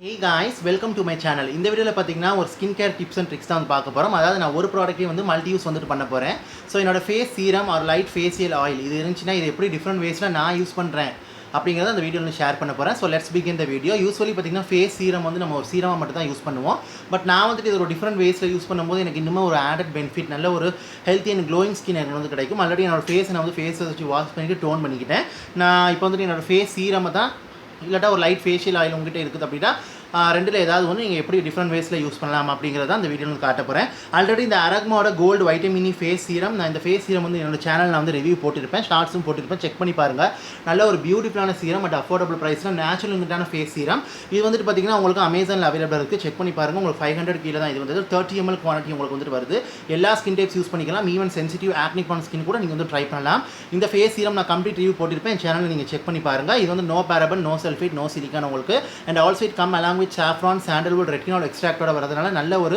Hey guys, welcome to my channel. இந்த வீடியோல பாத்தீங்கன்னா ஒரு skin care tips and tricks தான் வந்து பார்க்க போறோம். அதாவது நான் ஒரு ப்ராடக்ட்டே வந்து மல்டி யூஸ் வந்துட்டு பண்ண போறேன். சோ என்னோட face serum or light facial oil இது இருந்துச்சுனா இது எப்படி டிஃபரண்ட் வேஸ்ல நான் யூஸ் பண்றேன் அப்படிங்கறத அந்த வீடியோல ஷேர் பண்ண போறேன். So let's begin the video. Usually பாத்தீங்கன்னா ஃபேஸ் சீரம் வந்து நம்ம ஒரு சீரமா மட்டும் தான் யூஸ் பண்ணுவோம். பட் நான் வந்துட்டு இது ஒரு டிஃபரண்ட் வேஸ்ல யூஸ் பண்ணும்போது எனக்கு இன்னும் ஒரு ஆடட் பெனிஃபிட் நல்ல ஒரு ஹெல்த்தி அண்ட் க்ளோயிங் ஸ்கின் எனக்கு வந்து கிடைக்கும். ஆல்ரெடி என்னோட ஃபேஸ் நான் வந்து ஃபேஸ் வச்சு வாஷ் பண்ணிட்டு டோன் பண்ணிக்கிட்டேன். நான் இப்போ வந்து என்னோட ஃபேஸ் சீரம் தான் இல்லட்டா ஒரு லைட் ஃபேஷியல் ஆயில் உங்ககிட்ட இருக்குது அப்படின்னா ரெண்டில் ஏதாவது ஒன்று நீங்கள் எப்படி டிஃப்ரெண்ட் வேஸில் யூஸ் பண்ணலாம் அப்படிங்கிறத அந்த வீடியோவில் காட்ட போகிறேன். ஆல்ரெடி இந்த அரக்மாவோட கோல்டு வைட்டமினி ஃபேஸ் சீரம் நான் இந்த ஃபேஸ் சீரம் வந்து என்னோட சேனலில் வந்து ரிவ்யூ போட்டிருப்பேன், ஷார்ட்ஸும் போட்டிருப்பேன், செக் பண்ணி பாருங்கள். நல்ல ஒரு பியூட்டிஃபுல்லான சீரம் அட் அஃபோர்டபுள் ப்ரைஸில் நேச்சுரல் இன்கிட்டான ஃபேஸ் சீரம். இது வந்துட்டு பார்த்தீங்கன்னா உங்களுக்கு அமேசானில் அவைலபிள் இருக்குது, செக் பண்ணி பாருங்கள். உங்களுக்கு 500 கீழே தான் இது வந்து 30 ml குவான்டிட்டி உங்களுக்கு வந்துட்டு வருது. எல்லா ஸ்கின் டைப்ஸ் யூஸ் பண்ணிக்கலாம், even sensitive acne on skin கூட நீங்கள் வந்து ட்ரை பண்ணலாம். இந்த ஃபேஸ் சீரம் நான் கம்ப்ளீட் ரிவ்யூ போட்டிருப்பேன், என் சேனலில் நீங்கள் செக் பண்ணி பாருங்கள். இது வந்து no paraben, no sulphate, no silicone உங்களுக்கு. And also it come along with saffron, sandalwood, retinol எக்ஸ்ட்ராக்டோட வரதுனால நல்ல ஒரு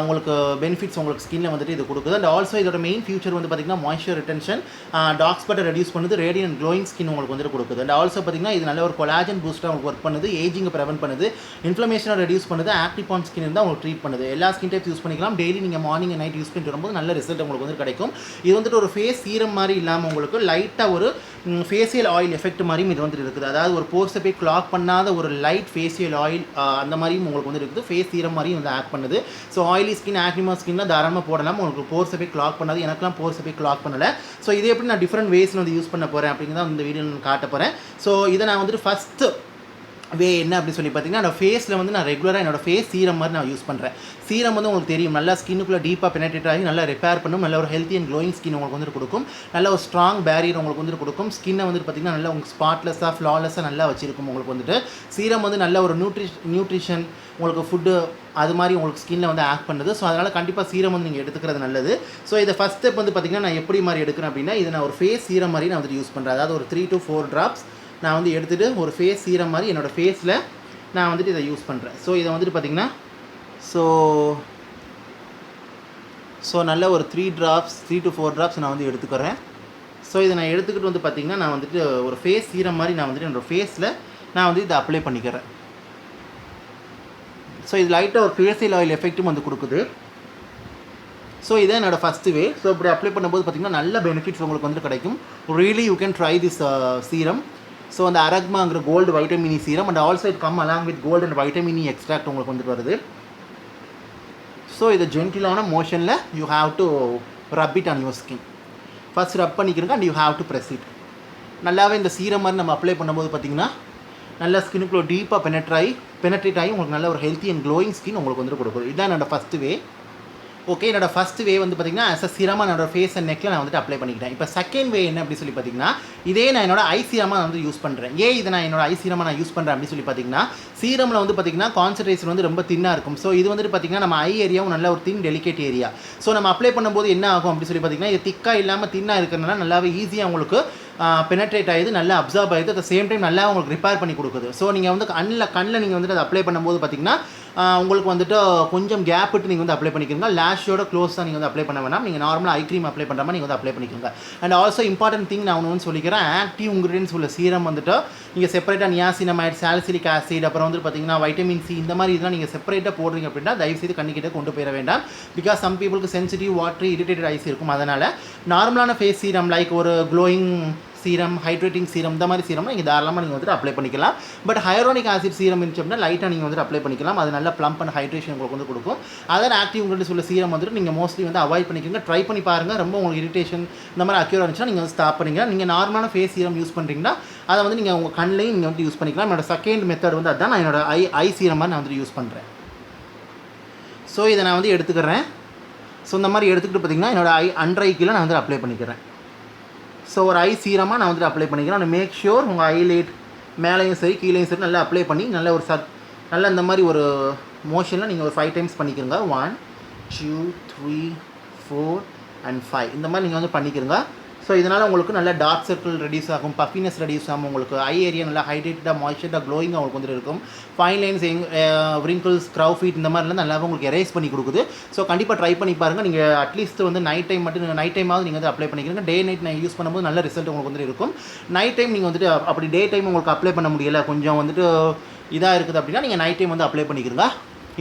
உங்களுக்கு பெனிஃபிட்ஸ் உங்களுக்கு ஸ்கின்ல வந்துட்டு இது கொடுக்குது. அண்ட் ஆல்சோ இதோட மெயின் ஃபியூச்சர் வந்து பார்த்தீங்கன்னா மாய்ஸ்சர் ரிட்டென்ஷன், டார்க் ஸ்பாட்டை ரெடியூஸ் பண்ணுது, ரேடியன்ட் அண்ட் க்ளோயிங் ஸ்கின் உங்களுக்கு வந்துட்டு கொடுக்குது. அண்ட் ஆல்சோ பார்த்தீங்கன்னா இது நல்ல ஒரு கொலாஜன் பூஸ்ட்டாக உங்களுக்கு ஒர்க் பண்ணுது, ஏஜிங்கை ப்ரிவென்ட் பண்ணுது, இன்ஃப்ளமேஷனை ரெடியூஸ் பண்ணுது, ஆக்டிவ் ஆன் ஸ்கின் இருந்தால் உங்களுக்கு ட்ரீட் பண்ணுது. எல்லா ஸ்கின் டைப்ஸ் யூஸ் பண்ணிக்கலாம். டெய்லி நீங்கள் மார்னிங் அண்ட் நைட் யூஸ் பண்ணிட்டு வரும்போது நல்ல ரிசல்ட் உங்களுக்கு வந்து கிடைக்கும். இது வந்துட்டு ஒரு ஃபேஸ் சீரம் மாதிரி இல்லாமல் உங்களுக்கு லைட்டாக ஒரு ஃபேஷியல் ஆயில் எஃபெக்ட் மாதிரியும் இது வந்துட்டு இருக்குது. அதாவது ஒரு போர்ஸை போய் கிளாக் பண்ணாத ஒரு லைட் ஃபேஷியல் ஆயில் அந்த மாதிரியும் உங்களுக்கு வந்து இருக்குது. ஃபேஸ் சீரம் மாதிரியும் வந்து ஆக்ட் பண்ணுது. ஸோ ஆயிலி ஸ்கின், ஆக்னிமா ஸ்கின்லாம் தாராளமாக போடலாம். உங்களுக்கு போர்ஸை போய் கிளாக் பண்ணாது, எனக்குலாம் போர்ஸை போய் கிளாக் பண்ணலை. ஸோ இது எப்படி நான் டிஃப்ரெண்ட் வேஸில் வந்து யூஸ் பண்ண போகிறேன் அப்படிங்கிறத இந்த வீடியோ நான் காட்ட போகிறேன். ஸோ இதை நான் வந்துட்டு ஃபஸ்ட்டு வே என்ன அப்படின்னு சொல்லி பார்த்தீங்கன்னா என்னோட ஃபேஸில் வந்து நான் ரெகுலராக என்னோட ஃபேஸ் சீரம் மாதிரி நான் யூஸ் பண்ணுறேன். சீரம் வந்து உங்களுக்கு தெரியும் நல்லா ஸ்கின்னுக்குள்ளே டீப்பாக பெனட்ரேட் ஆகி நல்லா ரிப்பேர் பண்ணும், நல்ல ஒரு ஹெல்த்தி அண்ட் க்ளோயிங் ஸ்கின் உங்களுக்கு வந்துட்டு கொடுக்கும், நல்ல ஒரு ஸ்ட்ராங் பேரியர் உங்களுக்கு வந்துட்டு கொடுக்கும். ஸ்கின்னை வந்துட்டு பார்த்திங்கன்னா நல்லா உங்களுக்கு ஸ்பாட்லெஸ்ஸாக ஃப்ளாலெஸ்ஸாக நல்லா வச்சிருக்கும். உங்களுக்கு வந்துட்டு சீரம் வந்து நல்ல ஒரு நியூட்ரிஷன் உங்களுக்கு ஃபுட்டு அது மாதிரி உங்களுக்கு ஸ்கின்னில் வந்து ஆக்ட் பண்ணுது. ஸோ அதனால் கண்டிப்பாக சீரம் வந்து நீங்கள் எடுத்துக்கிறது நல்லது. ஸோ இதை ஃபஸ்ட் ஸ்டெப் வந்து பார்த்திங்கன்னா நான் எப்படி மாதிரி எடுக்கிறேன் அப்படின்னா இதை நான் ஒரு ஃபேஸ் சீரம் மாதிரி நான் வந்துட்டு யூஸ் பண்ணுறேன். அதாவது ஒரு 3 to 4 drops நான் வந்து எடுத்துகிட்டு ஒரு ஃபேஸ் சீரம் மாதிரி என்னோடய ஃபேஸில் நான் வந்துட்டு இதை யூஸ் பண்ணுறேன். ஸோ இதை வந்துட்டு பார்த்திங்கன்னா ஸோ நல்ல ஒரு 3 to 4 drops நான் வந்து எடுத்துக்கிறேன். ஸோ இதை நான் எடுத்துக்கிட்டு வந்து பார்த்திங்கன்னா நான் வந்துட்டு ஒரு ஃபேஸ் சீரம் மாதிரி நான் வந்துட்டு என்னோடய ஃபேஸில் நான் வந்து இதை அப்ளை பண்ணிக்கிறேன். ஸோ இது லைட்டாக ஒரு ஃபேஷியல் ஆயில் எஃபெக்ட்டும் வந்து கொடுக்குது. ஸோ இதான் என்னோடய ஃபஸ்ட்டு வே. ஸோ இப்படி அப்ளை பண்ணும்போது பார்த்திங்கன்னா நல்ல பெனிஃபிட்ஸ் உங்களுக்கு வந்துட்டு கிடைக்கும். Really you can try this serum. So அந்த அரக்மாங்கிற gold vitamin E serum and also it come along with gold and vitamin E extract உங்களுக்கு வந்துட்டு வருது. ஸோ இது ஜென்டிலான மோஷனில் you have to rub it on your skin. First rub பண்ணிக்கிறங்க and you have to press it. நல்லாவே இந்த சீரம் மாதிரி நம்ம அப்ளை பண்ணும்போது பார்த்திங்கன்னா நல்லா ஸ்கின்னுக்குள்ளே டீப்பாக பெனட்ரேட் ஆகி உங்களுக்கு நல்ல ஒரு ஹெல்த்தி அண்ட் க்ளோயிங் ஸ்கின் உங்களுக்கு வந்துட்டு கொடுக்குது. இதுதான் என்னோடய ஃபஸ்ட்டு வே. ஓகே, என்னோட ஃபஸ்ட் வே வந்து பார்த்திங்கன்னா ஆஸ் அ சீரமாக என்னோட ஃபேஸ் அண்ட் நெக்கில் நான் வந்துட்டு அப்ளை பண்ணிக்கிட்டேன். இப்போ செகண்ட் வே என்ன அப்படி சொல்லி பார்த்திங்கன்னா இதே நான் என்னோட ஐ சீரமாக நான் வந்து யூஸ் பண்ணுறேன். இதை நான் என்னோட ஐ சீரமாக நான் யூஸ் பண்ணுறேன் அப்படின்னு சொல்லி பார்த்திங்கன்னா சீரமில் வந்து பார்த்திங்கன்னா கான்சன்ட்ரேஷன் வந்து ரொம்ப தின்னாக இருக்கும். ஸோ இது வந்துட்டு பார்த்திங்கன்னா நம்ம ஐ ஏரியாவும் நல்ல ஒரு தின் டெலிகேட் ஏரியா. ஸோ நம்ம அப்ளை பண்ணும்போது என்ன ஆகும் அப்படி சொல்லி பார்த்திங்கன்னா இது திக்காக இல்லாமல் தின்னாக இருக்கிறதுனால நல்லாவே ஈஸியாக உங்களுக்கு பெனட்ரேட் ஆகிது, நல்லா அப்சர்வ் ஆகிது, அட் சேம் டைம் நல்லா உங்களுக்கு ரிப்பேர் பண்ணி கொடுக்குது. ஸோ நீங்கள் வந்து கண்ணில் நீங்கள் வந்துட்டு அதை அப்ளை பண்ணும்போது பார்த்திங்கன்னா உங்களுக்கு வந்துட்டு கொஞ்சம் கேப் விட்டு நீங்கள் வந்து அப்ளை பண்ணிக்கிறீங்க. லேஷோட க்ளோஸ் தான் நீங்கள் வந்து அப்ளை பண்ண வேணாம். நீங்கள் நார்மலாக ஐ க்ரீம் அப்ளை பண்ணுற மாதிரி நீங்கள் வந்து அப்ளை பண்ணிக்கோங்க. அண்ட் ஆல்சோ இம்பார்ட்டன்ட் திங் நான் ஒன்று சொல்லிக்கிறேன், ஆக்டிவ் இன்க்ரீடியன்ஸ் உள்ள சீரம் வந்துட்டு நீங்கள் செப்பரேட்டாக நியாசினமைட், சாலிசிலிக் ஆசிட், அப்புறம் வந்து பார்த்திங்கன்னா வைட்டமின் சி இந்த மாதிரி இதெல்லாம் நீங்கள் செப்பரேட்டாக போடுறீங்க அப்படின்னா தயவுசெய்து கண்ணிக்கிட்ட கொண்டு போயிட வேண்டாம். பிகாஸ் சம் பீப்புளுக்கு சென்சிட்டிவ், வாட்டரி, இரிட்டேட்டட் ஐஸ் இருக்கும். அதனால் நார்மலான ஃபேஸ் சீரம் லைக் ஒரு க்ளோயிங் சீரம், ஹைட்ரேட்டிங் சீரம் இந்த மாதிரி சீரம் நீங்கள் தாராளமாக நீங்கள் வந்துட்டு அப்ளை பண்ணிக்கலாம். பட் ஹைரோனிக் ஆசிட் சீரம் இருந்துச்சு அப்படின்னா லைட்டாக நீங்கள் வந்துட்டு அப்ளை பண்ணிக்கலாம். அது நல்ல ப்ளம்ப் அண்ட் ஹைட்ரேஷன் உங்களுக்கு வந்து கொடுக்கும். அதர் ஆக்டிவ் இன்கிரிடியன்ஸ் உள்ள சீரம் வந்துட்டு நீங்கள் மோஸ்ட்லி வந்து அவாய்ட் பண்ணிக்கோங்க. ட்ரை பண்ணி பாருங்கள். ரொம்ப உங்களுக்கு இரிட்டேஷன் இந்த மாதிரி அக்யூர் இருந்துச்சுன்னா நீங்கள் வந்து ஸ்டாப் பண்ணிங்க. நீங்கள் நார்மலான ஃபேஸ் சீரம் யூஸ் பண்ணுறீங்கன்னா அதை வந்து நீங்கள் உங்கள் கண்ணிலையும் நீங்கள் வந்து யூஸ் பண்ணிக்கலாம். என்னோட செகண்ட் மெத்தட் வந்து அதுதான் நான் என்னோட ஐ சீரம் மாதிரி நான் வந்து யூஸ் பண்ணுறேன். ஸோ இதை நான் வந்து எடுத்துக்கிறேன். ஸோ இந்த மாதிரி எடுத்துக்கிட்டு பார்த்திங்கன்னா என்னோட அண்டர் ஐ கீழே நான் வந்து அப்ளை பண்ணிக்கிறேன். ஸோ ஒரு ஐ சீரமாக நான் வந்துட்டு அப்ளை பண்ணிக்கிறேன். மேக் ஷூர் உங்கள் ஐலைட் மேலேயும் சரி கீழேயும் சரி நல்லா அப்ளை பண்ணி நல்ல ஒரு நல்ல இந்த மாதிரி ஒரு மோஷனில் நீங்கள் ஒரு 5 times பண்ணிக்கிறங்க. 1 2 3 4 and 5 இந்த மாதிரி நீங்கள் வந்து பண்ணிக்கிறங்க. ஸோ இதனால் உங்களுக்கு நல்ல டார்க் சர்க்கிள் ரெடியூஸ் ஆகும், பஃபினஸ் ரெடியூஸ் ஆகும், உங்களுக்கு ஐ ஏரியா நல்லா ஹைட்ரேட்டடாக, மாய்ஸ்சராக, க்ளோயிங்காக உங்களுக்கு வந்துட்டு இருக்கும். ஃபைன் லைன்ஸ், விரிங்கிள்ஸ், க்ரவ் ஃபீட் இந்த மாதிரிலாம் நல்லாவே உங்களுக்கு எரேஸ் பண்ணி கொடுக்குது. ஸோ கண்டிப்பாக ட்ரை பண்ணி பாருங்கள். நீங்கள் அட்லீஸ்ட் வந்து நைட் டைம் மட்டும் நைட் டைமாவது நீங்கள் வந்து அப்ளை பண்ணிக்கிறீங்க. டே நைட் நான் யூஸ் பண்ணும்போது நல்ல ரிசல்ட் உங்களுக்கு வந்துட்டு இருக்கும். நைட் டைம் நீங்கள் வந்துட்டு அப்படி டே டைம் உங்களுக்கு அப்ளை பண்ண முடியலை, கொஞ்சம் வந்துட்டு இதாக இருக்குது அப்படின்னா நீங்கள் நைட் டைம் வந்து அப்ளை பண்ணிக்கிறங்க.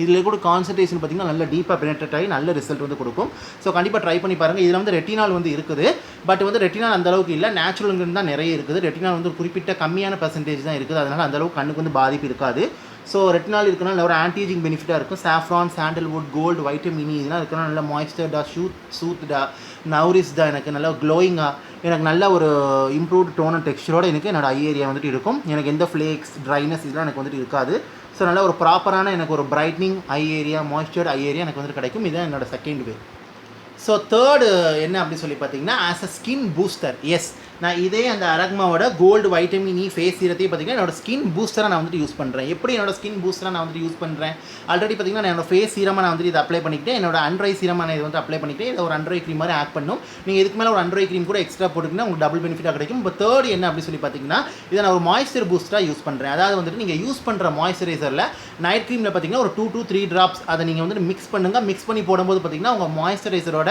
இதில் கூட கான்சன்ட்ரேஷன் பார்த்திங்கன்னா நல்ல டீப்பாக பெனட்ரேட் ஆகி நல்ல ரிசல்ட் வந்து கொடுக்கும். ஸோ கண்டிப்பாக ட்ரை பண்ணி பாருங்கள். இதில் வந்து ரெட்டினால் வந்து இருக்குது, பட் வந்து ரெட்டினால் அந்தளவுக்கு இல்லை, நேச்சுரல் இன்கிரீடியன்ட் தான் நிறைய இருக்குது. ரெட்டினால் வந்து ஒரு குறிப்பிட்ட கம்மியான பர்சன்டேஜ் தான் இருக்குது, அதனால் அந்தளவுக்கு கண்ணுக்கு வந்து பாதிப்பு இருக்காது. ஸோ ரெட்டினால் இருக்கனால ஒரு ஆன்டிஏஜிங் பெனிஃபிட்டாக இருக்கும். சாஃப்ரான், சாண்டல்வுட், கோல்டு, வைட்டமின் இதெல்லாம் இருக்கனால நல்லா மாய்ஸ்டர்டாக, சூத்டாக, நவுரிஸ்டாக, எனக்கு நல்லா க்ளோயிங்காக, எனக்கு நல்ல ஒரு இம்ப்ரூவ்டு டோன் அண்ட் டெக்ஸ்சரோடு எனக்கு என்னோடய ஐ ஏரியா வந்துட்டு இருக்கும். எனக்கு எந்த ஃப்ளேக்ஸ், ட்ரைனஸ் இதெல்லாம் எனக்கு வந்துட்டு இருக்காது. ஸோ நல்ல ஒரு ப்ராப்பரான எனக்கு ஒரு பிரைட்னிங் ஐ ஏரியா, மாய்ஸ்சர்டு ஐ ஏரியா எனக்கு வந்துட்டு கிடைக்கும். இதுதான் என்னோட செகண்ட் வே. ஸோ தேர்டு என்ன அப்படின்னு சொல்லி பார்த்தீங்கன்னா, as a skin booster. Yes, நான் இதே அந்த அரக்மாவோட கோல்டு வைட்டமின் இ ஃபேஸ் சீரத்தையும் பார்த்தீங்கன்னா என்னோட ஸ்கின் பூஸ்டராக நான் வந்துட்டு யூஸ் பண்ணுறேன். எப்படி என்னோட ஸ்கின் பூஸ்டராக நான் வந்துட்டு யூஸ் பண்ணுறேன்? ஆல்ரெடி பார்த்தீங்கன்னா நான் என்னோட ஃபேஸ் சீரமாக நான் வந்துட்டு இதை அப்ளை பண்ணிக்கிட்டேன். என்னோட அண்ட்ரை சீரமாக நான் இதை வந்து அப்ளை பண்ணிக்கிட்டேன். இதை ஒரு அண்ட்ரை க்ரீம் மாதிரி ஆட் பண்ணும். நீங்கள் இதுக்கு மேலே ஒரு அண்ட்ரை க்ரீம் கூட எக்ஸ்ட்ரா போட்டுக்கிங்கன்னா உங்களுக்கு டபுள் பெனிஃபிட்டாக கிடைக்கும். இப்போ தேர்ட் என்ன அப்படின்னு சொல்லி பார்த்தீங்கன்னா, இதை நான் ஒரு மாய்ஸ்சர் பூஸ்டராக யூஸ் பண்ணுறேன். அதாவது வந்துட்டு நீங்கள் யூஸ் பண்ணுற மாய்ஸ்சரைசரில் நைட் க்ரீமில் பார்த்தீங்கன்னா ஒரு 2 to 3 ட்ராப்ஸ் அதை நீங்கள் வந்துட்டு மிக்ஸ் பண்ணுங்கள். மிக்ஸ் பண்ணி போடும்போது பார்த்தீங்கன்னா உங்கள் மாய்ஸ்சரைசரோட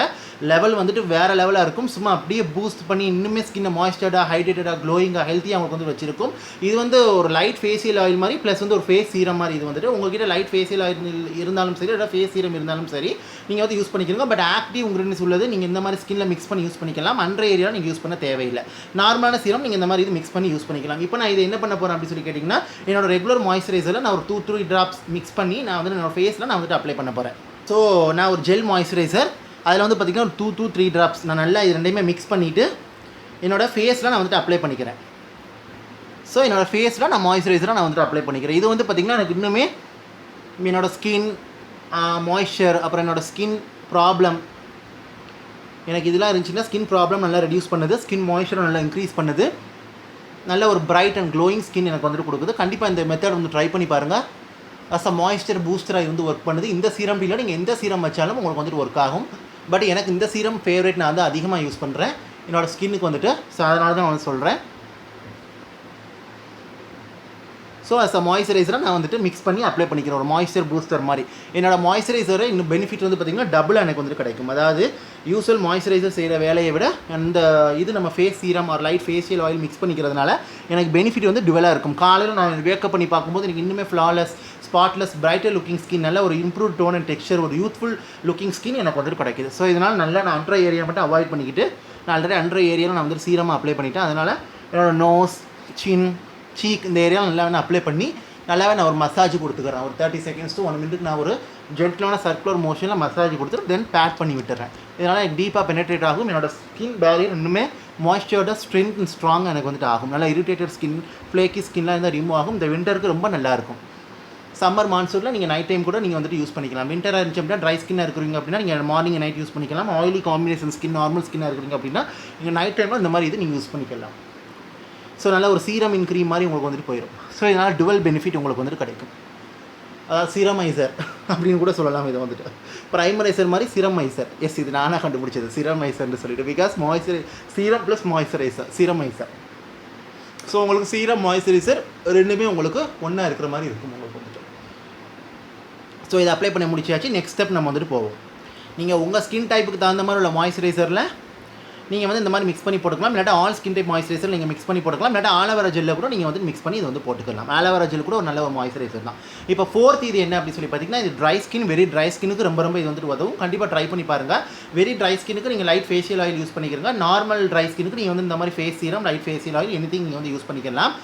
லெவல் வந்துட்டு வேறு லெவலாக இருக்கும். சும்மா அப்படியே பூஸ்ட் பண்ணி இன்னுமே ஸ்கின்னை மாய்ஸ்டர்டாக, ஹைட்ரேட்டடாக, க்ளோயிங்காக, ஹெல்த்தியாக உங்களுக்கு வந்து வச்சிருக்கும். இது வந்து ஒரு லைட் ஃபேஷியல் ஆயில் மாதிரி ப்ளஸ் வந்து ஒரு ஃபேஸ் சீரம் மாதிரி. இது வந்துட்டு உங்கள்கிட்ட லைட் ஃபேஷியல் ஆயில் இருந்தாலும் சரி, இல்லை ஃபேஸ் சீரம் இருந்தாலும் சரி, நீங்கள் வந்து யூஸ் பண்ணிக்கிறீங்க. பட் ஆக்டிவ் இன்கிரீடியன்ட்ஸ் உள்ளது நீங்கள் இந்த மாதிரி ஸ்கின்ல மிக்ஸ் பண்ணி யூஸ் பண்ணிக்கலாம். அண்டர் ஏரியா நீங்கள் யூஸ் பண்ண தேவையில்லை. நார்மலான சீரம் நீங்கள் இந்த மாதிரி இது மிக்ஸ் பண்ணி யூஸ் பண்ணிக்கலாம். இப்போ நான் இதை என்ன பண்ண போகிறேன் அப்படின்னு சொல்லி கேட்டிங்கன்னா, என்னோட ரெகுலர் மாய்ஸ்சரைசரில் நான் ஒரு 2-3 ட்ராப்ஸ் மிக்ஸ் பண்ணி நான் வந்து என்னோட ஃபேஸில் நான் வந்துட்டு அப்ளை பண்ண போகிறேன். ஸோ நான் ஒரு ஜெல் மாய்ஸ்சரைசர் அதில் வந்து பார்த்திங்கன்னா ஒரு 2 to 3 ட்ராப்ஸ் நான் நல்லா இது ரெண்டையுமே மிக்ஸ் பண்ணிவிட்டு என்னோடய ஃபேஸில் நான் வந்துட்டு அப்ளை பண்ணிக்கிறேன். ஸோ என்னோடய ஃபேஸில் நான் மாய்ஸ்சரைசராக நான் வந்துட்டு அப்ளை பண்ணிக்கிறேன். இது வந்து பார்த்திங்கன்னா எனக்கு இன்னுமே என்னோடய ஸ்கின் மாய்ஸ்சர், அப்புறம் என்னோடய ஸ்கின் ப்ராப்ளம், எனக்கு இதெல்லாம் இருந்துச்சுன்னா ஸ்கின் ப்ராப்ளம் நல்லா ரெடியூஸ் பண்ணுது, ஸ்கின் மாய்ஸ்சரை நல்லா இன்க்ரீஸ் பண்ணுது, நல்ல ஒரு பிரைட் அண்ட் க்ளோயிங் ஸ்கின் எனக்கு வந்துட்டு கொடுக்குது. கண்டிப்பாக இந்த மெத்தட் வந்து ட்ரை பண்ணி பாருங்கள். அஸ் அ மாய்ஸ்சர் பூஸ்டராக இது வந்து ஒர்க் பண்ணுது. இந்த சீரம் இல்லை, நீங்கள் எந்த சீரம் வச்சாலும் உங்களுக்கு வந்துட்டு ஒர்க் ஆகும். பட் எனக்கு இந்த சீரம் ஃபேவரட், நான் வந்து அதிகமாக யூஸ் பண்ணுறேன் என்னோடய ஸ்கின்னுக்கு வந்துட்டு. ஸோ அதனால தான் நான் வந்து சொல்கிறேன். ஸோ அஸ் அ மாய்ஸ்சரைசராக நான் வந்துட்டு மிக்ஸ் பண்ணி அப்ளை பண்ணிக்கிறேன், ஒரு மாய்ஸ்சர் பூஸ்டர் மாதிரி. என்னோட மாய்ஸ்சரைசரை இன்னும் பெனிஃபிட் வந்து பார்த்திங்கன்னா டபுளாக எனக்கு வந்துட்டு கிடைக்கும். அதாவது யூஸ்வல் மாய்ஸ்சரைசர் செய்கிற வேலையை விட அந்த இது நம்ம ஃபேஸ் சீரம் ஒரு லைட் ஃபேஷியல் ஆயில் மிக்ஸ் பண்ணிக்கிறதுனால எனக்கு பெனிஃபிட் வந்து டுவலாக இருக்கும். காலையில் நான் வேக்கப் பண்ணி பார்க்கும்போது எனக்கு இன்னுமே flawless, spotless, brighter looking skin, நல்ல ஒரு இம்ப்ரூவ் டோன் அண்ட் டெக்ஸ்சர், ஒரு யூத்ஃபுல் லுக்கிங் ஸ்கின் எனக்கு வந்துட்டு கிடைக்குது. ஸோ இதனால் நல்லா நான் அண்டர் ஏரியா மட்டும் அவாய்ட் பண்ணிக்கிட்டு, நான் ஆல்ரெடி அண்டர் ஏரியாவில் நான் வந்துட்டு சீரமாக அப்ளை பண்ணிவிட்டேன். அதனால் என்னோடய நோஸ், சின், சீக் இந்த ஏரியாவில் நல்லா நான் அப்ளை பண்ணி நல்லாவே நான் ஒரு மசாஜ் கொடுத்துக்கிறேன். ஒரு 30 seconds to 1 minute நான் ஒரு ஜென்டலான சர்க்குலர் மோஷனில் மசாஜ் கொடுத்துட்டு தென் பேக் பண்ணி விட்டுறேன். இதனால் எனக்கு டீப்பாக பெனட்ரேட் ஆகும். என்னோடய ஸ்கின் பேரியர் இன்னுமே மாய்ஸ்சர்டாக ஸ்ட்ரென்த் அண்ட் ஸ்ட்ராங் எனக்கு வந்துட்டு ஆகும். நல்லா இரிட்டேட்டட் ஸ்கின், ஃப்ளேக்கி ஸ்கின்லாம் இருந்தால் ரிமூவ் ஆகும். இந்த விண்டருக்கு ரொம்ப நல்லாயிருக்கும். சம்மர் மான்சூனில் நீங்கள் நைட் டைம் கூட நீங்கள் வந்துட்டு யூஸ் பண்ணிக்கலாம். விண்டராக இருந்துச்சு அப்படின்னா, ட்ரை ஸ்கின்னாக இருக்கிறீங்க அப்படின்னா நீங்கள் மார்னிங் நைட் யூஸ் பண்ணிக்கலாம். ஆயிலி காம்பினேஷன் ஸ்கின், நார்மல் ஸ்கின்னாக இருக்கிறீங்க அப்படின்னா நீங்கள் நைட் டைமில் இந்த மாதிரி இது நீங்கள் யூஸ் பண்ணிக்கலாம். ஸோ நல்லா ஒரு சீரம் இன் க்ரீம் மாதிரி உங்களுக்கு வந்துட்டு போயிடும். ஸோ இதனால் டுவல் பெனிஃபிட் உங்களுக்கு வந்துட்டு கிடைக்கும். அதாவது சீரமைசர் அப்படின்னு கூட சொல்லலாம். இதை வந்துட்டு ப்ரைமரைசர் மாதிரி சீரமைசர். எஸ், இது நானாக கண்டுபிடிச்சது சீரமைசர்னு சொல்லிட்டு. Because serum plus moisturiser, serumiser. So உங்களுக்கு சீரம், மாய்ஸ்சரைசர் ரெண்டுமே உங்களுக்கு ஒன்றா இருக்கிற மாதிரி இருக்கும் உங்களுக்கு வந்துட்டு. ஸோ இதை அப்ளை பண்ணி முடிச்சாச்சு. நெக்ஸ்ட் ஸ்டெப் நம்ம வந்துட்டு போவோம். நீங்கள் உங்கள் ஸ்கின் டைப்புக்கு தகுந்த மாதிரி உள்ள மாய்ஸ்சரைசரில் நீங்கள் வந்து இந்த மாதிரி மிக்ஸ் பண்ணி போட்டுக்கலாம். இல்லாட்டா ஆல் ஸ்கின் டைப் மாய்ஸ்சரைசர் நீங்கள் மிக்ஸ் பண்ணி போட்டுக்கலாம். இல்லாட்டா ஆலோவேரா ஜெல்ல கூட நீங்கள் வந்து மிக்ஸ் பண்ணி இது வந்து போட்டுக்கலாம். ஆலோவேரா ஜெல் கூட ஒரு நல்ல ஒரு மாய்ஸ்சரைசர் தான். இப்போ ஃபோர்த் இது என்ன அப்படின்னு சொல்லி பார்த்தீங்கன்னா, இது ட்ரை ஸ்கின், வெரி ட்ரை ஸ்கினுக்கு ரொம்ப இது வந்துட்டு உதவும். கண்டிப்பாக ட்ரை பண்ணி பாருங்கள். வெரி ட்ரை ஸ்கினுக்கு நீங்கள் லைட் ஃபேஷியல் ஆயில் யூஸ் பண்ணிக்கிறீங்க. நார்மல் ட்ரை ஸ்கினுக்கு நீங்கள் வந்து இந்த மாதிரி face serum, light facial oil anything நீங்கள் வந்து யூஸ் பண்ணிக்கலாம்.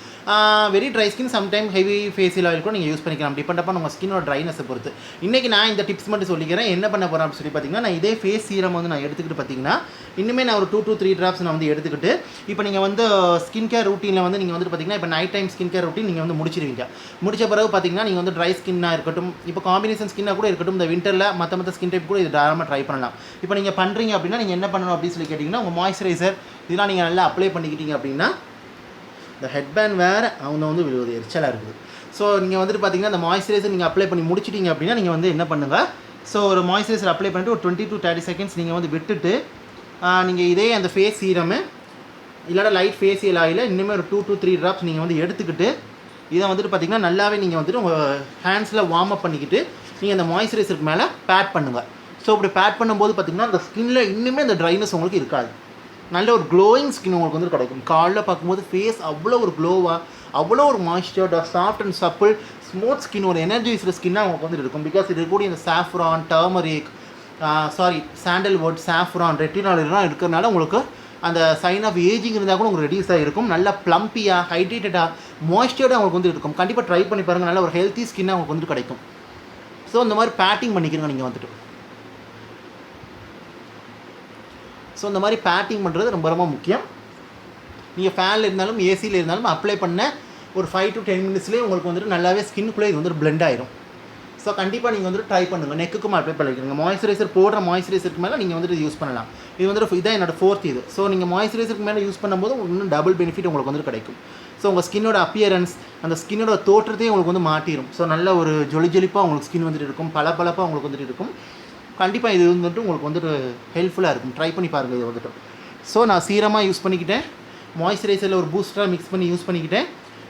Very dry skin sometime heavy facial oil கூட நீங்கள் யூஸ் பண்ணிக்கலாம். டிபெண்ட் அப்பான் உங்கள் ஸ்கினோட ட்ரைனஸை பொறுத்து. இன்றைக்கி நான் இந்த டிப்ஸ் மட்டும் சொல்லிக்கிறேன். என்ன பண்ண போகிறேன் அப்படின்னு சொல்லி பார்த்தீங்கன்னா, நான் இதே ஃபேஸ் சீரம் வந்து நான் எடுத்துக்கிட்டு பார்த்தீங்கன்னா இன்னுமே நான் ஒரு 2 to 3 ட்ராப்ஸ் நான் வந்து எடுத்துக்கிட்டு, இப்போ நீங்கள் வந்து ஸ்கின் கேர் ரூட்டீனில் வந்து நீங்கள் வந்துட்டு பார்த்தீங்கன்னா, இப்போ night time skin care routine நீங்கள் வந்து முடிச்சிருவீங்க. முடிச்ச பிறகு பார்த்தீங்கன்னா நீங்கள் வந்து ட்ரை ஸ்கின்னாக இருக்கட்டும், இப்போ காம்பினேஷன் ஸ்கின்னாக கூட இருக்கட்டும், இந்த விண்டரில் மற்ற ஸ்கின் டைப் கூட இது தாராளமாக ட்ரை பண்ணலாம். இப்போ நீங்கள் பண்ணுறீங்க அப்படின்னா நீங்கள் என்ன பண்ணணும் அப்படின்னு சொல்லி கேட்டிங்கன்னா, உங்கள் மாய்ஸ்சரைசர் இதெல்லாம் நீங்கள் நல்லா அப்ளை பண்ணிக்கிட்டீங்க அப்படின்னா, இந்த ஹெட்பேண்ட் வேறு அவங்க வந்து விழுவது எரிச்சலாக இருக்குது. ஸோ நீங்கள் வந்துட்டு பார்த்தீங்கன்னா இந்த மாய்ஸ்சரைசர் நீங்கள் அப்ளை பண்ணி முடிச்சிட்டிங்க அப்படின்னா நீங்கள் வந்து என்ன பண்ணுங்கள், ஸோ ஒரு மாய்ஸ்சரைசர் அப்ளை பண்ணிட்டு ஒரு 20 to 30 seconds நீங்கள் வந்து விட்டுட்டு நீங்கள் இதே அந்த ஃபேஸ் சீரமை இல்லைனா லைட் ஃபேஷியல் ஆயில் இன்னுமே ஒரு 2 to 3 ட்ராப்ஸ் நீங்கள் வந்து எடுத்துக்கிட்டு இதை வந்துட்டு பார்த்திங்கன்னா நல்லாவே நீங்கள் வந்துட்டு உங்கள் ஹேண்ட்ஸில் வார்ம் அப் பண்ணிக்கிட்டு நீங்கள் அந்த மாய்ஸ்சரைசருக்கு மேலே பேட் பண்ணுங்கள். ஸோ இப்படி பேட் பண்ணும்போது பார்த்திங்கன்னா அந்த ஸ்கின்னில் இன்னுமே அந்த ட்ரைனஸ் உங்களுக்கு இருக்காது. நல்ல ஒரு க்ளோயிங் ஸ்கின் உங்களுக்கு வந்து கிடைக்கும். காலைல பார்க்கும்போது ஃபேஸ் அவ்வளோ ஒரு க்ளோவாக, அவ்வளோ ஒரு மாய்ஸ்சர்டாக, soft and supple, smooth skin, ஒரு எனர்ஜைஸ்டு ஸ்கின்னாக உங்களுக்கு வந்து இருக்கும். பிகாஸ் இது இருக்கக்கூடிய இந்த saffron, turmeric, sandalwood, saffron, retinol இதெல்லாம் இருக்கிறதுனால உங்களுக்கு அந்த சைன் ஆஃப் ஏஜிங் இருந்தால் கூட உங்களுக்கு ரெடியூஸ் ஆகிருக்கும். நல்லா ப்ளம்பியாக, ஹைட்ரேட்டடாக, மாய்ஸ்சர்டாக உங்களுக்கு வந்து இருக்கும். கண்டிப்பாக ட்ரை பண்ணி பாருங்கள். நல்ல ஒரு ஹெல்த்தி ஸ்கின்னாக உங்களுக்கு வந்து கிடைக்கும். ஸோ இந்த மாதிரி பேட்டிங் பண்ணிக்கிறங்க நீங்கள் வந்துட்டு. ஸோ இந்த மாதிரி பேட்டிங் பண்ணுறது ரொம்ப ரொம்ப முக்கியம். நீங்கள் ஃபேனில் இருந்தாலும் ஏசியில் இருந்தாலும் அப்ளை பண்ண ஒரு 5 to 10 minutesலேயே உங்களுக்கு வந்துட்டு நல்லாவே ஸ்கின்னுக்குள்ளே இது வந்துட்டு பிளெண்ட் ஆயிரும். ஸோ கண்டிப்பாக நீங்கள் வந்துட்டு ட்ரை பண்ணுங்கள். நெக்குக்கும் அப்ளை பண்ணிக்கிறீங்க. மாய்ஸ்சரைசர் போடுற மாய்ஸ்சரைசருக்கு மேலே நீங்கள் வந்துட்டு யூஸ் பண்ணலாம். இது வந்துட்டு இதான் என்னோட 4th இது. ஸோ நீங்கள் மாய்ஸ்சரைசருக்கு மேலே யூஸ் பண்ணும்போது இன்னும் டபுள் பெனிஃபிட் உங்களுக்கு வந்துட்டு கிடைக்கும். ஸோ உங்கள் ஸ்கின்னோட அப்பியரன்ஸ், அந்த ஸ்கின்னோட தோற்றத்தையும் உங்களுக்கு வந்து மாட்டிடும். ஸோ நல்ல ஒரு ஜொலிப்பாக உங்களுக்கு ஸ்கின் வந்துட்டு இருக்கும், பளபளப்பாக உங்களுக்கு வந்துட்டு இருக்கும். கண்டிப்பாக இது வந்துட்டு உங்களுக்கு வந்துட்டு ஹெல்ப்ஃபுல்லாக இருக்கும். ட்ரை பண்ணி பாருங்கள் இது வந்துட்டு. ஸோ நான் சீரமாக யூஸ் பண்ணிக்கிட்டேன், மாய்ஸ்சரைசரில் ஒரு பூஸ்டராக மிக்ஸ் பண்ணி யூஸ் பண்ணிக்கிட்டேன்.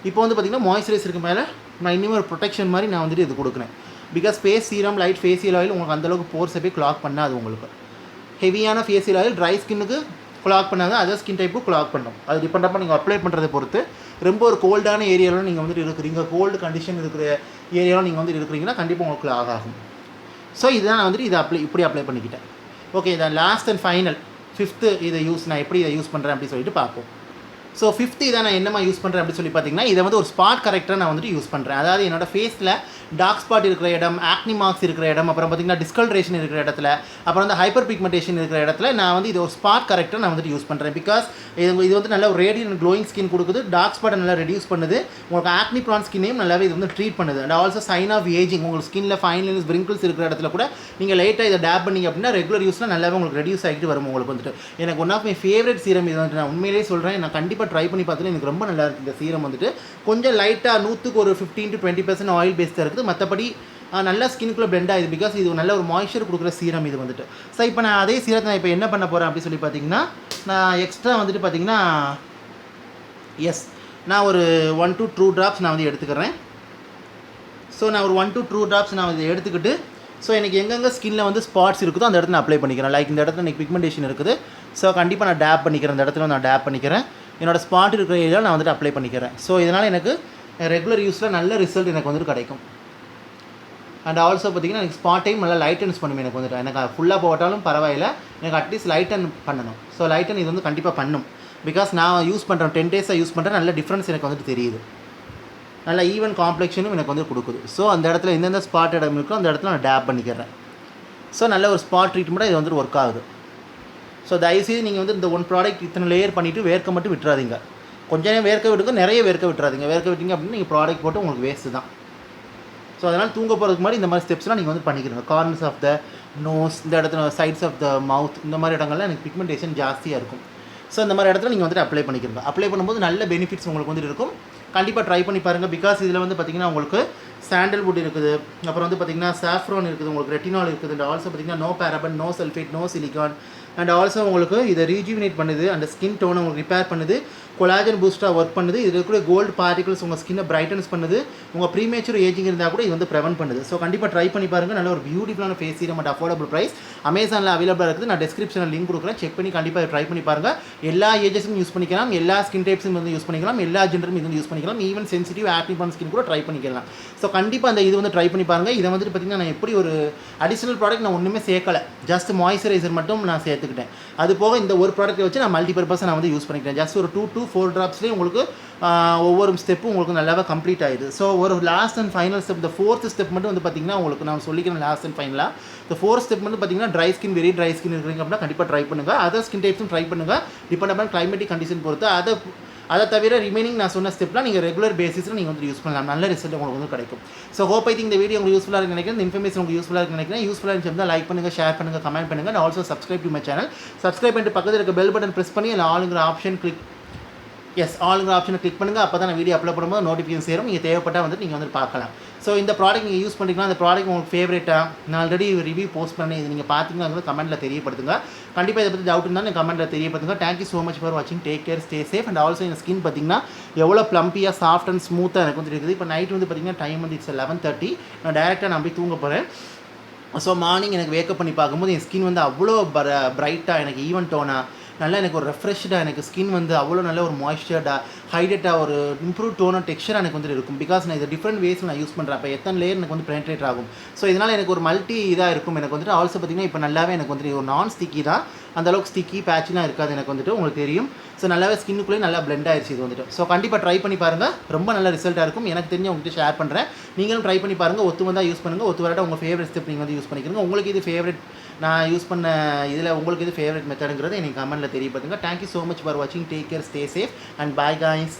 இப்போ வந்து பார்த்திங்கன்னா மாய்ஸ்சரைசருக்கு மேலே நான் இனிமேல் ஒரு ப்ரொடெக்ஷன் மாதிரி நான் வந்துட்டு இது கொடுக்குறேன். Because face serum, light facial oil உங்களுக்கு அந்தளவுக்கு போர்ஸை போய் கிளாக் பண்ணாது. உங்களுக்கு ஹெவியான ஃபேஷியல் ஆயில் ட்ரை ஸ்கின்னுக்கு கிளாக் பண்ணாது, அதர் ஸ்கின் டைப்புக்கு கிளாக் பண்ணும். அது டிபெண்டப்பாக நீங்கள் அப்ளை பண்ணுறதை பொறுத்து. ரொம்ப ஒரு கோல்டான ஏரியாவில் நீங்கள் வந்துட்டு இருக்கிறீங்க, கோல்டு கண்டிஷன் இருக்கிற ஏரியாவில் நீங்கள் வந்துட்டு இருக்கிறீங்கன்னா கண்டிப்பாக உங்களுக்கு கிளாக் ஆகும். ஸோ இதுதான் நான் வந்துட்டு இதை இப்படி அப்ளை பண்ணிக்கிட்டேன். ஓகே, இதை லாஸ்ட் அண்ட் ஃபைனல் 5th இதை நான் எப்படி இதை யூஸ் பண்ணுறேன் அப்படின்னு சொல்லிட்டு பார்ப்போம். ஸோ 5th இதை நான் என்னமா யூஸ் பண்ணுறேன் அப்படின்னு சொல்லி பார்த்தீங்கன்னா, இதை வந்து ஒரு ஸ்பாட் கரெக்டாக நான் வந்துட்டு யூஸ் பண்ணுறேன். அதாவது என்னோடய ஃபேஸில் டார்க் ஸ்பாட் இருக்கிற இடம், ஆக்னி மார்க்ஸ் இருக்கிற இடம், அப்புறம் பார்த்திங்கன்னா டிஸ்கலரேஷன் இருக்கிற இடத்துல, அப்புறம் வந்து ஹைப்பர் பிக்மெண்டேஷன் இருக்கிற இடத்துல நான் வந்து இது ஒரு ஸ்பாட் கரெக்டாக நான் வந்துட்டு யூஸ் பண்ணுறேன். பிகாஸ் இது வந்து நல்ல ஒரு ரேடியன்ட் க்ளோயிங் ஸ்கின் கொடுக்குது, டார்க் ஸ்பாட்டை நல்லா ரெடியூஸ் பண்ணுது, உங்களுக்கு ஆக்னி ப்ரான் ஸ்கின்னையும் நல்லாவே இது வந்து ட்ரீட் பண்ணுது. And also sign of ageing, உங்களுக்கு ஸ்கின்னில் ஃபைன் லைன்ஸ், விரிங்கிள்ஸ் இருக்கிற இடத்துல கூட நீங்கள் லைட்டாக இதை டேப் பண்ணிங்க அப்படின்னா ரெகுலர் யூஸில் நல்லாவே உங்களுக்கு ரெடியூஸ் ஆகிட்டு வரும். உங்களுக்கு வந்துட்டு எனக்கு one of my favourite serum இது வந்துட்டு நான் உண்மையிலேயே சொல்கிறேன். நான் கண்டிப்பாக ட்ரை பண்ணி பார்த்துட்டு எனக்கு ரொம்ப நல்லா இருக்குது. இந்த சீரம் வந்துட்டு கொஞ்சம் லைட்டாக 100க்கு ஒரு 15 to 20% ஆயில் பேஸ் தான் இருக்குது. மற்றபடி நல்லா ஸ்கின்குள்ளே பிளெண்ட் ஆகுது. பிகாஸ் இது நல்ல ஒரு மாய்ஸ்சர் கொடுக்குற சீரம் இது வந்துட்டு. ஸோ இப்போ நான் அதே சீரத்தை நான் இப்போ என்ன பண்ண போகிறேன் அப்படின்னு சொல்லி பார்த்தீங்கன்னா, நான் எக்ஸ்ட்ரா வந்துட்டு பார்த்தீங்கன்னா நான் ஒரு 1 to 2 drops நான் வந்து எடுத்துக்கிறேன். ஸோ நான் ஒரு 1 to 2 drops நான் இதை எடுத்துக்கிட்டு, ஸோ எனக்கு எங்கெங்கே ஸ்கின்னில் வந்து ஸ்பாட்ஸ் இருக்குதோ அந்த இடத்துல நான் அப்ளை பண்ணிக்கிறேன். லைக் இந்த இடத்துல எனக்கு பிக்மெண்டேஷன் இருக்குது, ஸோ கண்டிப்பாக நான் டேப் பண்ணிக்கிறேன். இந்த இடத்துல நான் டேப் பண்ணிக்கிறேன். என்னோடய ஸ்பாட் இருக்கிற ஏரியாவில் நான் வந்துட்டு அப்ளை பண்ணிக்கிறேன். ஸோ இதனால் எனக்கு ரெகுலர் யூஸில் நல்ல ரிசல்ட் எனக்கு வந்துட்டு கிடைக்கும். அண்ட் ஆல்சோ பார்த்திங்கன்னா எனக்கு ஸ்பாட் டைம் நல்லா லைட்டன்ஸ் பண்ணும். எனக்கு வந்துட்டு எனக்கு ஃபுல்லாக போட்டாலும் பரவாயில்ல, எனக்கு அட்லீஸ்ட் லைட்டன் பண்ணணும். ஸோ லைட்டன் இது வந்து கண்டிப்பாக பண்ணும். பிகாஸ் நான் யூஸ் பண்ணுறேன், 10 days யூஸ் பண்ணுறேன், நல்ல டிஃப்ரென்ஸ் எனக்கு வந்துட்டு தெரியுது. நல்ல ஈவன் காம்ப்ளெக்ஷனும் எனக்கு வந்து கொடுக்குது. ஸோ அந்த இடத்துல எந்தெந்த ஸ்பாட் இடம் இருக்கோ அந்த இடத்துல நான் டேப் பண்ணிக்கிறேன். ஸோ நல்ல ஒரு ஸ்பாட் ட்ரீட்மெண்ட்டாக இது வந்துட்டு ஒர்க் ஆகுது. ஸோ தயவுசெய்து நீங்கள் வந்து இந்த ஒன் ப்ராடக்ட் இத்தனை லேயர் பண்ணிவிட்டு வேர்க்க மட்டும் விட்டுறாதீங்க. கொஞ்சம் நேரம் வேர்க்க விடுங்க, நிறைய வேர்க்க விட்டுறாதீங்க. வேர்க்க விட்டீங்க அப்படின்னு நீங்கள் ப்ராடக்ட் போட்டு உங்களுக்கு வேஸ்ட்டு தான். ஸோ அதனால் தூங்க போகிறதுக்கு முன்னாடி இந்த மாதிரி ஸ்டெப்ஸ்லாம் நீங்கள் வந்து பண்ணிக்கிறீங்க. கார்னர்ஸ் ஆஃப் த நோஸ், இந்த இடத்துல சைட்ஸ் ஆஃப் த மவுத், இந்த மாதிரி இடங்கள்லாம் எனக்கு பிக்மெண்டேஷன் ஜாஸ்தியாக இருக்கும். ஸோ இந்த மாதிரி இடத்துல நீங்கள் வந்துட்டு அப்ளை பண்ணிக்கிறீங்க. அப்ளை பண்ணும்போது நல்ல பெனிஃபிட்ஸ் உங்களுக்கு வந்துட்டு இருக்கும். கண்டிப்பாக ட்ரை பண்ணி பாருங்கள். பிகாஸ் இதில் வந்து பார்த்திங்கன்னா உங்களுக்கு சாண்டல்வுட் இருக்குது, அப்புறம் வந்து பார்த்திங்கன்னா சாஃப்ரான் இருக்குது, உங்களுக்கு ரெட்டினால் இருக்குது, அண்ட் ஆல்சோ பார்த்திங்கன்னா no paraben, no sulphate, no silicone. And also உங்களுக்கு இதை ரீஜுவினேட் பண்ணுது, அந்த ஸ்கின் டோனை உங்களுக்கு ரிப்பேர் பண்ணுது, கொலாஜன் பூஸ்ட்டாக ஒர்க் பண்ணுது. இதில் இருக்கிற கோல்டு பார்ட்டிகல்ஸ் உங்கள் ஸ்கின்னை பிரைட்டன்ஸ் பண்ணுது, உங்கள் ப்ரீமேச்சூர் ஏஜிங் இருந்தால் கூட இது வந்து ப்ரிவென்ட் பண்ணுது. ஸோ கண்டிப்பாக ட்ரை பண்ணி பாருங்கள். நல்ல ஒரு பியூட்டிஃபுல்லான face serum at affordable price அமேசானில் அவைலபிளாக இருக்குது. நான் டிஸ்கிரிப்ஷனில் லிங்க் கொடுக்குறேன், செக் பண்ணி கண்டிப்பாக ட்ரை பண்ணி பாருங்கள். எல்லா ஏஜஸும் யூஸ் பண்ணிக்கலாம், எல்லா ஸ்கின் டைப்ஸும் வந்து யூஸ் பண்ணிக்கலாம், எல்லா ஜெண்டரும் இது வந்து யூஸ் பண்ணிக்கலாம், ஈவன் சென்சிட்டிவ் ஆக்னி ப்ரான் ஸ்கின் கூட ட்ரை பண்ணிக்கலாம். ஸோ கண்டிப்பாக அந்த இது வந்து ட்ரை பண்ணி பாருங்கள். இதை வந்துட்டு பார்த்திங்கன்னா நான் எப்படி ஒரு அடிஷனல் ப்ராடக்ட் நான் ஒன்றுமே சேர்க்கலை, ஜஸ்ட் மாய்ஸ்சரைசர் மட்டும் நான் சேர்த்துக்கிட்டேன். அது போக இந்த ஒரு ப்ராடக்ட்டை வச்சு நான் மல்டிபர்பஸை நான் வந்து யூஸ் பண்ணிக்கிறேன். ஜஸ்ட் ஒரு 2 to 4 drops உங்களுக்கு ஒவ்வொரு ஸ்டெப்பும் உங்களுக்கு நல்லாவே கம்ப்ளீட் ஆகிடுது. ஸோ ஒரு லாஸ்ட் அண்ட் ஃபைனல் ஸ்டெப், இந்த 4th ஸ்டெப் மட்டும் வந்து பார்த்திங்கன்னா உங்களுக்கு நான் சொல்லிக்கிறேன் லாஸ்ட் அண்ட் ஃபைனலாக. இந்த 4th ஸ்டெப் வந்து பார்த்திங்கன்னா dry skin, very dry skin இருக்கிறீங்க அப்படின்னா கண்டிப்பாக ட்ரை பண்ணுங்கள். அதர் ஸ்கின் டைப்ஸும் ட்ரை பண்ணுங்கள், டிபெண்ட் அப்பான் கிளைமேட்டிக் கண்டிஷன் பொறுத்து. அதை தவிர ரிமைனிங் நான் சொன்ன ஸ்டெப்லாம் நீங்கள் ரெகுலர் பேசிஸில் நீங்கள் வந்து யூஸ் பண்ணலாம், நல்ல ரிசல்ட் உங்களுக்கு வந்து கிடைக்கும். ஸோ ஹோப் ஐ திங்க் இந்த வீடியோ உங்களுக்கு யூஸ்ஃபுல்லாக இருக்குன்னு நினைக்கிறேன். இந்த இன்ஃபர்மேஷன் உங்களுக்கு யூஸ்ஃபுல்லாக இருக்குன்னு நினைக்கிறேன். யூஸ்ஃபுல்லாக இருந்துச்சு லைக் பண்ணுங்கள், ஷேர் பண்ணுங்கள், கமெண்ட் பண்ணுங்கள். And also subscribe to my channel. Subscribe பண்ணிட்டு பக்கத்தில் இருக்க பெல் பட்டன் ப்ரெஸ் பண்ணி அதில் ஆளுங்கிற ஆப்ஷன் ஆளுங்கிற ஆப்ஷனை கிளிக் பண்ணுங்கள். அப்போ தான் நான் வீடியோ அப்லோட் பண்ணும்போது நோட்டிஃபிகேஷன் சேரும். நீங்கள் தேவைப்பட்டால் வந்து நீங்கள் வந்து பார்க்கலாம். ஸோ இந்த ப்ராடக்ட் நீங்கள் யூஸ் பண்ணிக்கலாம். அந்த ப்ராடக்ட் உங்களுக்கு ஃபேவரட்டாக நான் ஆல்ரெடி ரிவ்யூ போஸ்ட் பண்ணி இது நீங்கள் பார்த்தீங்கன்னா கமெண்ட்டில் தெரியப்படுத்துங்க. கண்டிப்பாக இதை பற்றி டவுட் இருந்தால் நீங்கள் கமெண்ட்டில் தெரியப்படுத்துங்க. தேங்க்யூ ஸோ மச் ஃபார் வாட்சிங். Take care, stay safe. And also இந்த ஸ்கின் பார்த்திங்கன்னா எவ்வளோ ப்ளம்பியாக, சாஃப்ட் அண்ட் ஸ்மூத்தாக எனக்கு வந்து இருக்குது. இப்போ நைட் வந்து பார்த்திங்கன்னா டைம் வந்து இட்ஸ் 11:30. நான் டேரெக்டாக நான் போய் தூங்க போகிறேன். ஸோ மார்னிங் எனக்கு வேக்கப் பண்ணி பார்க்கும்போது என் ஸ்கின் வந்து அவ்வளோ பிரைட்டாக, எனக்கு ஈவன் டோனாக, நல்லா எனக்கு ஒரு ரெஃப்ரெஷ்டாக எனக்கு ஸ்கின் வந்து அவ்வளோ நல்ல ஒரு மாய்ஸ்சர்டாக ஹைட்ரேட்டாக ஒரு இம்ப்ரூவ் டோன் அண்ட் டெக்ஸ்சர் எனக்கு வந்து இருக்கும். பிகாஸ் நான் இது டிஃப்ரெண்ட் வேஸில் நான் யூஸ் பண்ணுறேன். அப்போ எத்தனை லேயர் எனக்கு வந்து பெனட்ரேட் ஆகும். ஸோ இதனால் எனக்கு ஒரு மல்டி இதாக இருக்கும். எனக்கு வந்துட்டு ஆல்சோ பார்த்திங்கன்னா இப்போ நல்லாவே எனக்கு வந்துட்டு ஒரு நான் ஸ்டிக்கி தான், அந்தளவுக்கு ஸ்டிக்கி பேட்ச்லாம் இருக்காது எனக்கு வந்துட்டு, உங்களுக்கு தெரியும். ஸோ நல்லாவே ஸ்கின்னுக்குள்ளேயே நல்லா பிளெண்ட் ஆயிடுச்சு இது வந்துட்டு. ஸோ கண்டிப்பாக ட்ரை பண்ணி பாருங்கள், ரொம்ப நல்ல ரிசல்ட்டாக இருக்கும். எனக்கு தெரிஞ்சு உங்கள்கிட்ட ஷேர் பண்ணுறேன், நீங்களும் ட்ரை பண்ணி பாருங்கள். ஒத்து வந்தால் யூஸ் பண்ணுங்கள், ஒத்து வராட்ட உங்கள் ஃபேவரட் ஸ்டெப் நீங்கள் வந்து யூஸ் பண்ணிக்கிறீங்க. உங்களுக்கு இது ஃபேவரட் நான் யூஸ் பண்ண இதில் உங்களுக்கு இது ஃபேவரட் மெத்தடுங்கிறது எனக்கு கமெண்ட்டில் தெரியப்படுத்துங்க. தேங்க்யூ ஸோ மச் ஃபார் வாட்சிங். Take care, stay safe and bye guys.